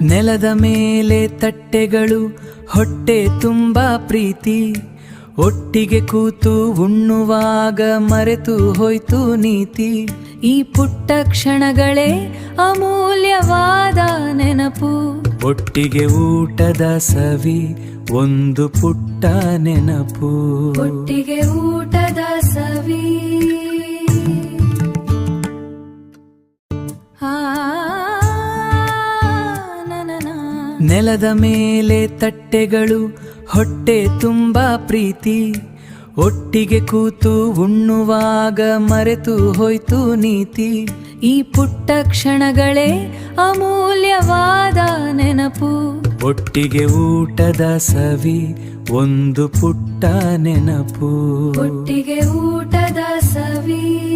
ನೆಲದ ಮೇಲೆ ತಟ್ಟೆಗಳು, ಹೊಟ್ಟೆ ತುಂಬ ಪ್ರೀತಿ, ಒಟ್ಟಿಗೆ ಕೂತು ಉಣ್ಣುವಾಗ ಮರೆತು ಹೋಯ್ತು ನೀತಿ. ಈ ಪುಟ್ಟ ಕ್ಷಣಗಳೇ ಅಮೂಲ್ಯವಾದ ನೆನಪು, ಒಟ್ಟಿಗೆ ಊಟದ ಸವಿ ಒಂದು ಪುಟ್ಟ ನೆನಪು, ಒಟ್ಟಿಗೆ ಊಟದ ಸವಿ. ನೆಲದ ಮೇಲೆ ತಟ್ಟೆಗಳು, ಹೊಟ್ಟೆ ತುಂಬ ಪ್ರೀತಿ, ಒಟ್ಟಿಗೆ ಕೂತು ಉಣ್ಣುವಾಗ ಮರೆತು ಹೋಯ್ತು ನೀತಿ. ಈ ಪುಟ್ಟ ಕ್ಷಣಗಳೇ ಅಮೂಲ್ಯವಾದ ನೆನಪು, ಒಟ್ಟಿಗೆ ಊಟದ ಸವಿ ಒಂದು ಪುಟ್ಟ ನೆನಪು, ಒಟ್ಟಿಗೆ ಊಟದ ಸವಿ.